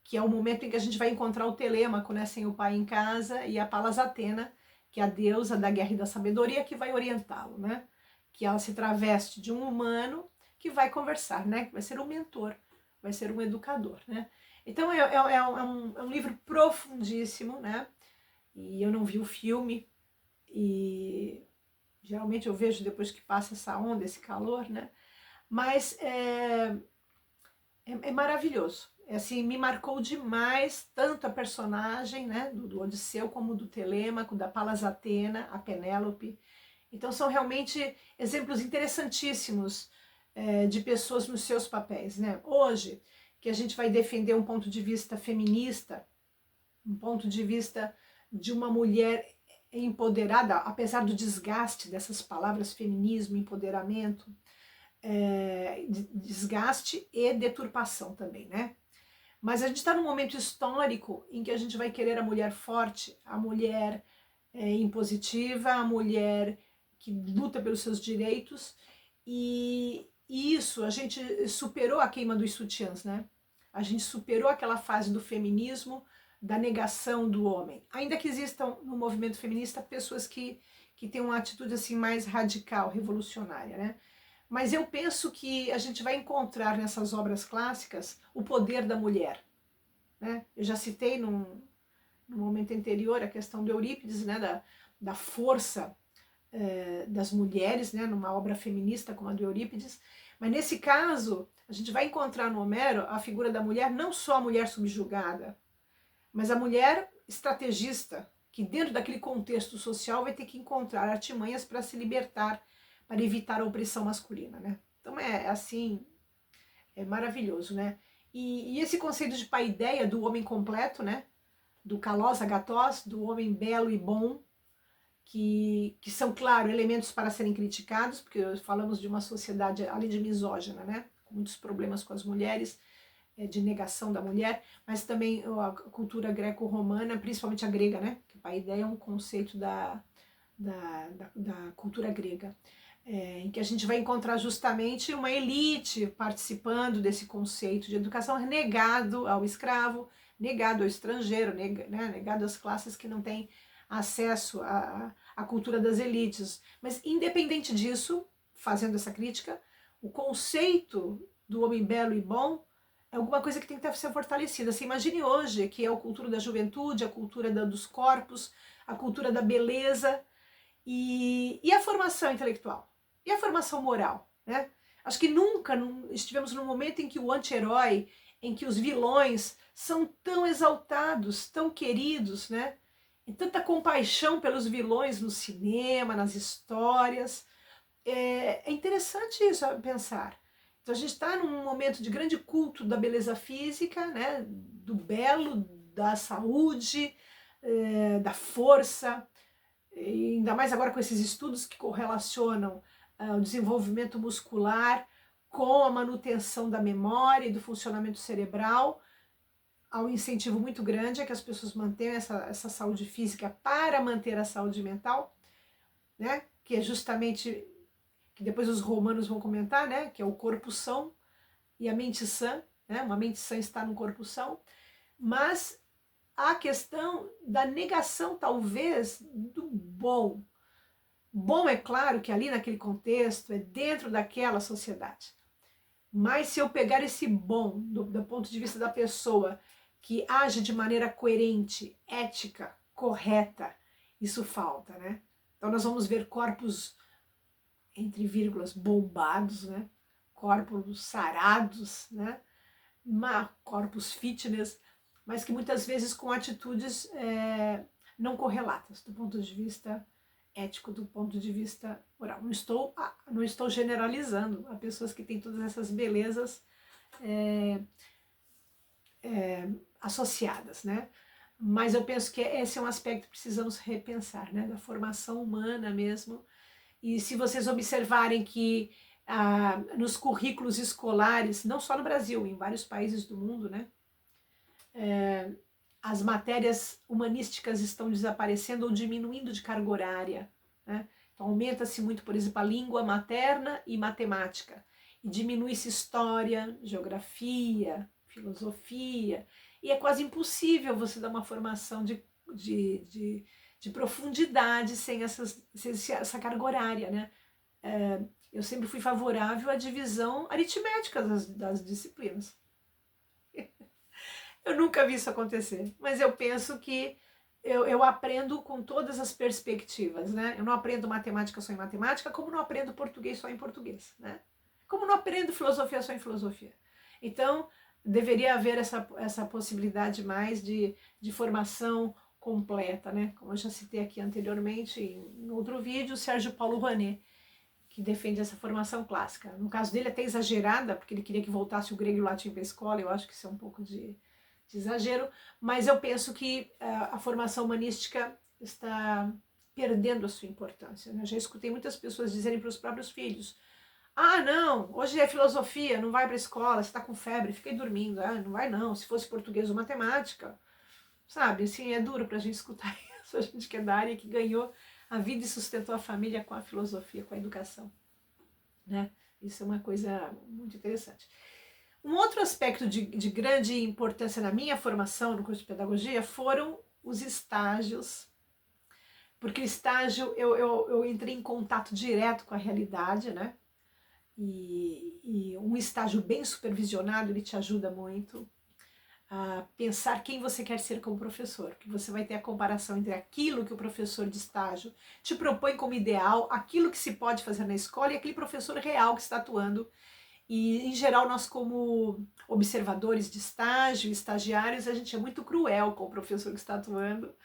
Que é o momento em que a gente vai encontrar o Telêmaco, né, sem o pai em casa, e a Palas Atena, que é a deusa da guerra e da sabedoria, que vai orientá-lo, né? Que ela se traveste de um humano que vai conversar, né? Que vai ser um mentor, vai ser um educador, né? Então é um livro profundíssimo, né? E eu não vi o filme, e geralmente eu vejo depois que passa essa onda, esse calor, né? Mas é maravilhoso. Assim, me marcou demais tanto a personagem, né, do Odisseu, como do Telêmaco, da Palas Atena, a Penélope. Então são realmente exemplos interessantíssimos de pessoas nos seus papéis, né? Hoje, que a gente vai defender um ponto de vista feminista, um ponto de vista de uma mulher empoderada, apesar do desgaste dessas palavras feminismo, empoderamento, desgaste e deturpação também, né? Mas a gente está num momento histórico em que a gente vai querer a mulher forte, a mulher impositiva, a mulher que luta pelos seus direitos, e isso, a gente superou a queima dos sutiãs, né? A gente superou aquela fase do feminismo, da negação do homem. Ainda que existam no movimento feminista pessoas que têm uma atitude assim mais radical, revolucionária, né? Mas eu penso que a gente vai encontrar nessas obras clássicas o poder da mulher, né? Eu já citei no momento anterior a questão do Eurípides, né? Da força das mulheres, né? Numa obra feminista como a do Eurípides. Mas nesse caso, a gente vai encontrar no Homero a figura da mulher, não só a mulher subjugada, mas a mulher estrategista, que dentro daquele contexto social vai ter que encontrar artimanhas para se libertar, para evitar a opressão masculina, né? Então é assim, é maravilhoso, né? E esse conceito de paideia do homem completo, né? Do kalos agathos, do homem belo e bom, que são, claro, elementos para serem criticados, porque falamos de uma sociedade, além de misógina, né? Com muitos problemas com as mulheres, de negação da mulher, mas também a cultura greco-romana, principalmente a grega, né? Que a ideia é um conceito da cultura grega, em que a gente vai encontrar justamente uma elite participando desse conceito de educação negado ao escravo, negado ao estrangeiro, negado às classes que não têm acesso à cultura das elites. Mas independente disso, fazendo essa crítica, o conceito do homem belo e bom é alguma coisa que tem que ser fortalecida. Você imagine hoje que é a cultura da juventude, a cultura dos corpos, a cultura da beleza e a formação intelectual, e a formação moral, né? Acho que nunca estivemos num momento em que o anti-herói, em que os vilões são tão exaltados, tão queridos, né? E tanta compaixão pelos vilões no cinema, nas histórias. É interessante isso, pensar. Então a gente está num momento de grande culto da beleza física, né? Do belo, da saúde, da força, e ainda mais agora com esses estudos que correlacionam o desenvolvimento muscular com a manutenção da memória e do funcionamento cerebral. Há um incentivo muito grande a que as pessoas mantenham essa saúde física para manter a saúde mental, né? Que é justamente, que depois os romanos vão comentar, né? Que é o corpo são e a mente sã, né? Uma mente sã está no corpo são, mas a questão da negação, talvez, do bom. Bom, é claro que ali naquele contexto, é dentro daquela sociedade. Mas se eu pegar esse bom, do ponto de vista da pessoa, que age de maneira coerente, ética, correta, isso falta, né? Então nós vamos ver corpos, entre vírgulas, bombados, né? Corpos sarados, né? Corpos fitness, mas que muitas vezes com atitudes não correlatas do ponto de vista ético, do ponto de vista moral. Não estou generalizando. Há pessoas que têm todas essas belezas associadas, né? Mas eu penso que esse é um aspecto que precisamos repensar, né? Da formação humana mesmo. E se vocês observarem que nos currículos escolares, não só no Brasil, em vários países do mundo, né? As matérias humanísticas estão desaparecendo ou diminuindo de carga horária, né? Então aumenta-se muito, por exemplo, a língua materna e matemática, e diminui-se história, geografia, filosofia, e é quase impossível você dar uma formação de profundidade sem essa carga horária, né? Eu sempre fui favorável à divisão aritmética das disciplinas. Eu nunca vi isso acontecer, mas eu penso que eu aprendo com todas as perspectivas, né? Eu não aprendo matemática só em matemática, como não aprendo português só em português, né? Como não aprendo filosofia só em filosofia. Então, deveria haver essa possibilidade mais de formação completa, né? Como eu já citei aqui anteriormente em outro vídeo, o Sérgio Paulo Rouanet, que defende essa formação clássica. No caso dele, até exagerada, porque ele queria que voltasse o grego e o latim para a escola. Eu acho que isso é um pouco de exagero, mas eu penso que a formação humanística está perdendo a sua importância, né? Já escutei muitas pessoas dizerem para os próprios filhos: ah, não, hoje é filosofia, não vai para a escola, você está com febre, fica aí dormindo. Ah, não vai não, se fosse português ou matemática. Sabe, assim, é duro para a gente escutar isso, a gente que é da área, que ganhou a vida e sustentou a família com a filosofia, com a educação, né? Isso é uma coisa muito interessante. Um outro aspecto de grande importância na minha formação no curso de pedagogia foram os estágios, porque o estágio eu entrei em contato direto com a realidade, né? E um estágio bem supervisionado, ele te ajuda muito a pensar quem você quer ser como professor, que você vai ter a comparação entre aquilo que o professor de estágio te propõe como ideal, aquilo que se pode fazer na escola e aquele professor real que está atuando. E, em geral, nós como observadores de estágio, estagiários, a gente é muito cruel com o professor que está atuando,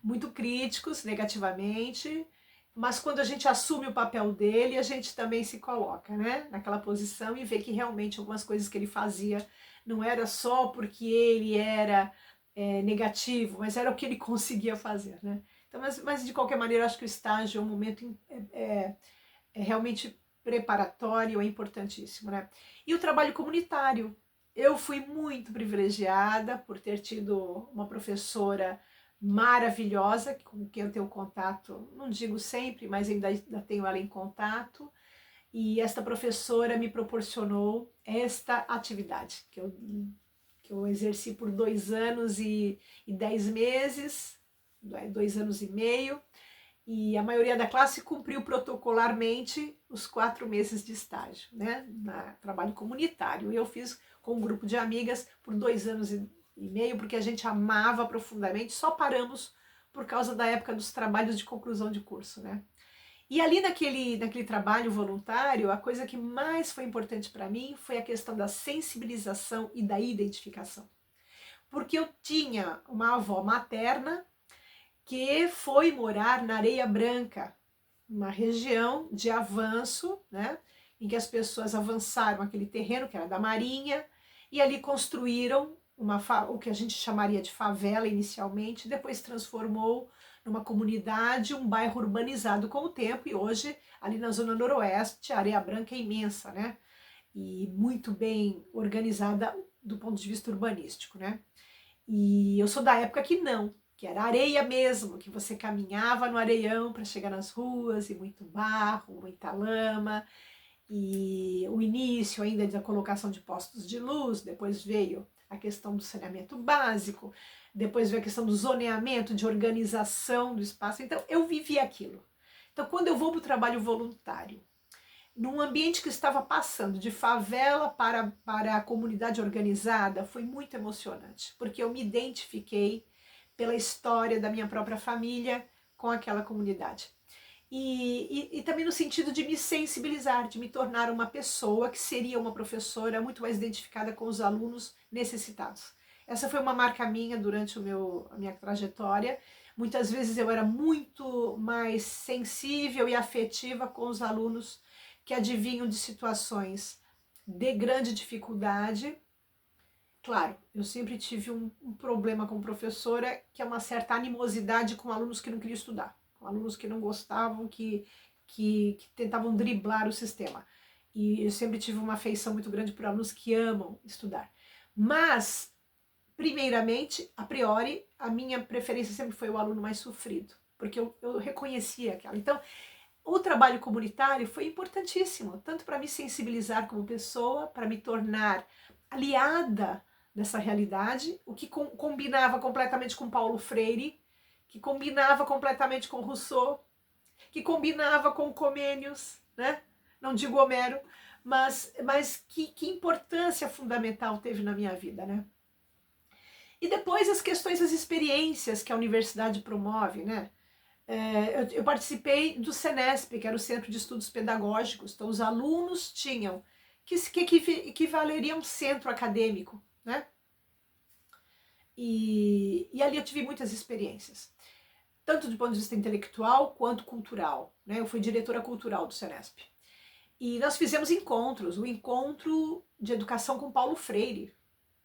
muito críticos negativamente, mas quando a gente assume o papel dele, a gente também se coloca, né, naquela posição e vê que realmente algumas coisas que ele fazia não era só porque ele era negativo, mas era o que ele conseguia fazer, né. Então, mas de qualquer maneira, eu acho que o estágio é um momento realmente preparatório, é importantíssimo, né. E o trabalho comunitário, eu fui muito privilegiada por ter tido uma professora maravilhosa, com quem eu tenho contato, não digo sempre, mas ainda tenho ela em contato, e esta professora me proporcionou esta atividade, que eu exerci por 2 anos e 10 meses, 2 anos e meio, e a maioria da classe cumpriu protocolarmente os 4 meses de estágio, né, trabalho comunitário. E eu fiz com um grupo de amigas por 2 anos e meio, porque a gente amava profundamente, só paramos por causa da época dos trabalhos de conclusão de curso, né. E ali naquele trabalho voluntário, a coisa que mais foi importante para mim foi a questão da sensibilização e da identificação. Porque eu tinha uma avó materna que foi morar na Areia Branca, uma região de avanço, né, em que as pessoas avançaram aquele terreno que era da Marinha e ali construíram o que a gente chamaria de favela inicialmente, depois transformou numa comunidade, um bairro urbanizado com o tempo, e hoje ali na zona noroeste a Areia Branca é imensa, né, e muito bem organizada do ponto de vista urbanístico, né. E eu sou da época que era areia mesmo, que você caminhava no areião para chegar nas ruas, e muito barro, muita lama, e o início ainda da colocação de postos de luz, depois veio a questão do saneamento básico, depois veio a questão do zoneamento, de organização do espaço, então eu vivi aquilo. Então quando eu vou para o trabalho voluntário, num ambiente que estava passando de favela para a comunidade organizada, foi muito emocionante, porque eu me identifiquei pela história da minha própria família com aquela comunidade. E também no sentido de me sensibilizar, de me tornar uma pessoa que seria uma professora muito mais identificada com os alunos necessitados. Essa foi uma marca minha durante a minha trajetória. Muitas vezes eu era muito mais sensível e afetiva com os alunos que adivinham de situações de grande dificuldade. Claro, eu sempre tive um problema com professora, que é uma certa animosidade com alunos que não queriam estudar, com alunos que não gostavam, que tentavam driblar o sistema. E eu sempre tive uma afeição muito grande por alunos que amam estudar. Mas, primeiramente, a priori, a minha preferência sempre foi o aluno mais sofrido, porque eu reconhecia aquela. Então, o trabalho comunitário foi importantíssimo, tanto para me sensibilizar como pessoa, para me tornar aliada dessa realidade, o que combinava completamente com Paulo Freire, que combinava completamente com Rousseau, que combinava com Comênios, né? Não digo Homero, mas que importância fundamental teve na minha vida, né? E depois as questões, as experiências que a universidade promove, né? Eu participei do CENESP, que era o Centro de Estudos Pedagógicos, então os alunos tinham, que equivaleria a um centro acadêmico, né? E ali eu tive muitas experiências, tanto do ponto de vista intelectual quanto cultural, né? Eu fui diretora cultural do CENESP. E nós fizemos encontros, o encontro de educação com Paulo Freire.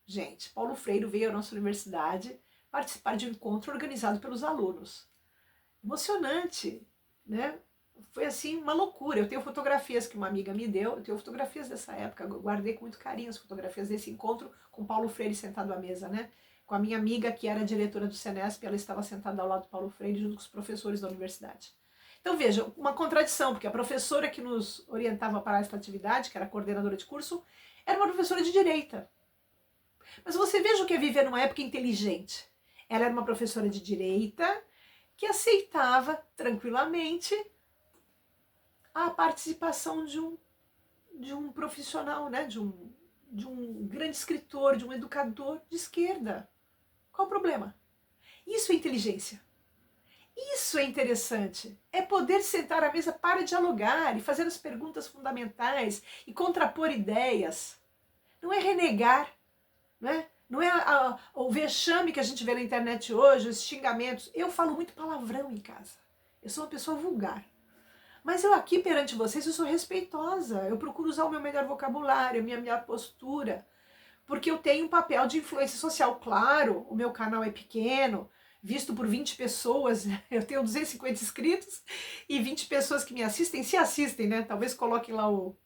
Gente, Paulo Freire veio à nossa universidade participar de um encontro organizado pelos alunos. Emocionante, né? Foi assim uma loucura. Eu tenho fotografias que uma amiga me deu, eu tenho fotografias dessa época, eu guardei com muito carinho as fotografias desse encontro com Paulo Freire sentado à mesa, né? Com a minha amiga que era diretora do CENESP, ela estava sentada ao lado do Paulo Freire junto com os professores da universidade. Então veja, uma contradição, porque a professora que nos orientava para esta atividade, que era coordenadora de curso, era uma professora de direita. Mas você veja o que é viver numa época inteligente. Ela era uma professora de direita que aceitava tranquilamente a participação de um profissional, né? de um grande escritor, de um educador de esquerda. Qual o problema? Isso é inteligência. Isso é interessante. É poder sentar à mesa para dialogar e fazer as perguntas fundamentais e contrapor ideias. Não é renegar, né? Não é o vexame que a gente vê na internet hoje, os xingamentos. Eu falo muito palavrão em casa. Eu sou uma pessoa vulgar. Mas eu aqui perante vocês, eu sou respeitosa. Eu procuro usar o meu melhor vocabulário, a minha melhor postura. Porque eu tenho um papel de influência social. Claro, o meu canal é pequeno, visto por 20 pessoas. Eu tenho 250 inscritos e 20 pessoas que me assistem. Se assistem, né? Talvez coloquem lá o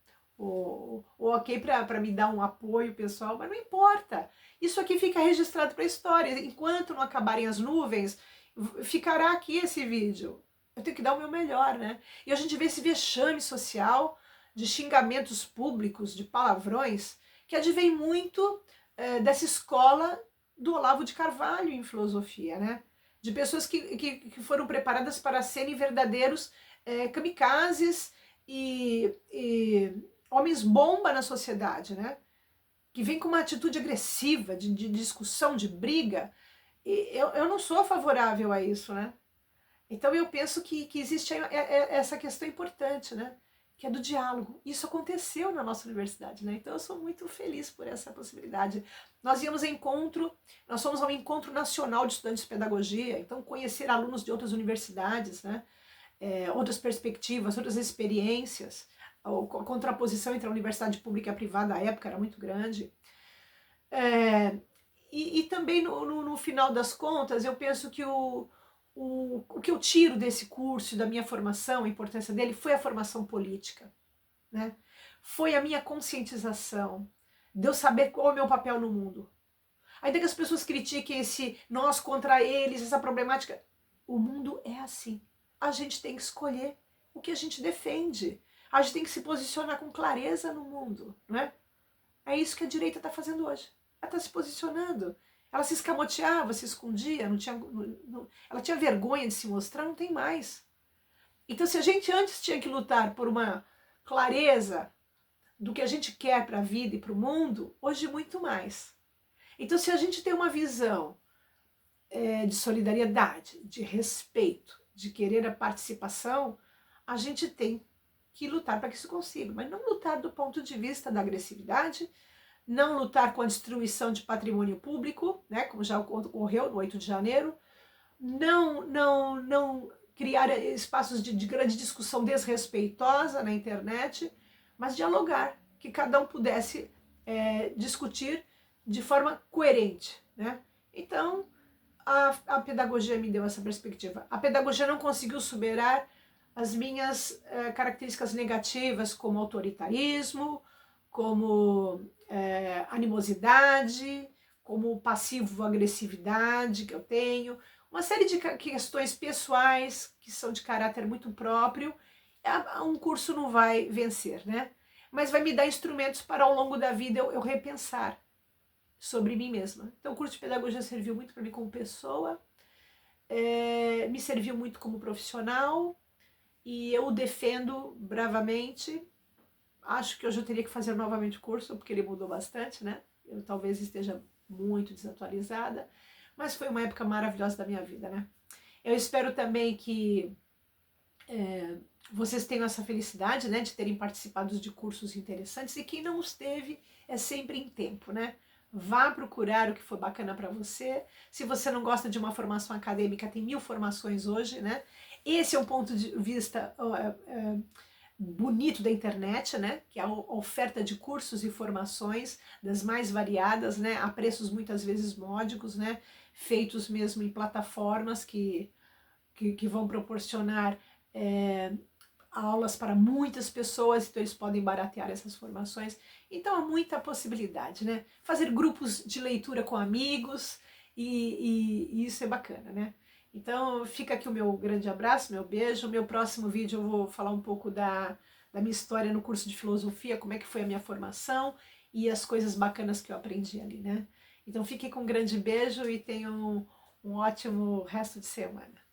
ok para me dar um apoio pessoal, mas não importa. Isso aqui fica registrado para a história. Enquanto não acabarem as nuvens, ficará aqui esse vídeo. Eu tenho que dar o meu melhor, né? E a gente vê esse vexame social de xingamentos públicos, de palavrões, que advém muito dessa escola do Olavo de Carvalho em filosofia, né? De pessoas que foram preparadas para serem verdadeiros kamikazes e homens bomba na sociedade, né? Que vem com uma atitude agressiva, de discussão, de briga. E eu não sou favorável a isso, né? Então eu penso que existe essa questão importante, né? Que é do diálogo. Isso aconteceu na nossa universidade, né? Então eu sou muito feliz por essa possibilidade. Nós íamos a encontro, nós fomos ao Encontro Nacional de Estudantes de Pedagogia, então conhecer alunos de outras universidades, né? Outras perspectivas, outras experiências. A contraposição entre a universidade pública e a privada à época era muito grande. E também no final das contas, eu penso que o que eu tiro desse curso e da minha formação, a importância dele, foi a formação política, né? Foi a minha conscientização, de eu saber qual é o meu papel no mundo. Ainda que as pessoas critiquem esse nós contra eles, essa problemática, o mundo é assim. A gente tem que escolher o que a gente defende. A gente tem que se posicionar com clareza no mundo, não é? É isso que a direita está fazendo hoje. Ela está se posicionando. Ela se escamoteava, se escondia, ela tinha vergonha de se mostrar, não tem mais. Então, se a gente antes tinha que lutar por uma clareza do que a gente quer para a vida e para o mundo, hoje muito mais. Então, se a gente tem uma visão de solidariedade, de respeito, de querer a participação, a gente tem que lutar para que isso consiga, mas não lutar do ponto de vista da agressividade, não lutar com a destruição de patrimônio público, né, como já ocorreu no 8 de janeiro, não criar espaços de grande discussão desrespeitosa na internet, mas dialogar, que cada um pudesse discutir de forma coerente, né? Então, a pedagogia me deu essa perspectiva. A pedagogia não conseguiu superar as minhas características negativas, como autoritarismo, como animosidade, como passivo-agressividade que eu tenho, uma série de questões pessoais que são de caráter muito próprio. Um curso não vai vencer, né? Mas vai me dar instrumentos para ao longo da vida eu repensar sobre mim mesma. Então o curso de pedagogia serviu muito para mim como pessoa, me serviu muito como profissional, e eu o defendo bravamente. Acho que hoje eu teria que fazer novamente o curso, porque ele mudou bastante, né? Eu talvez esteja muito desatualizada, mas foi uma época maravilhosa da minha vida, né? Eu espero também que vocês tenham essa felicidade, né, de terem participado de cursos interessantes, e quem não os teve, é sempre em tempo, né? Vá procurar o que for bacana para você. Se você não gosta de uma formação acadêmica, tem 1000 formações hoje, né? Esse é um ponto de vista bonito da internet, né? Que é a oferta de cursos e formações das mais variadas, né? A preços muitas vezes módicos, né? Feitos mesmo em plataformas que vão proporcionar aulas para muitas pessoas, então eles podem baratear essas formações. Então há muita possibilidade, né? Fazer grupos de leitura com amigos, e isso é bacana, né? Então fica aqui o meu grande abraço, meu beijo. No meu próximo vídeo eu vou falar um pouco da minha história no curso de filosofia, como é que foi a minha formação e as coisas bacanas que eu aprendi ali, né? Então fique com um grande beijo e tenham um ótimo resto de semana.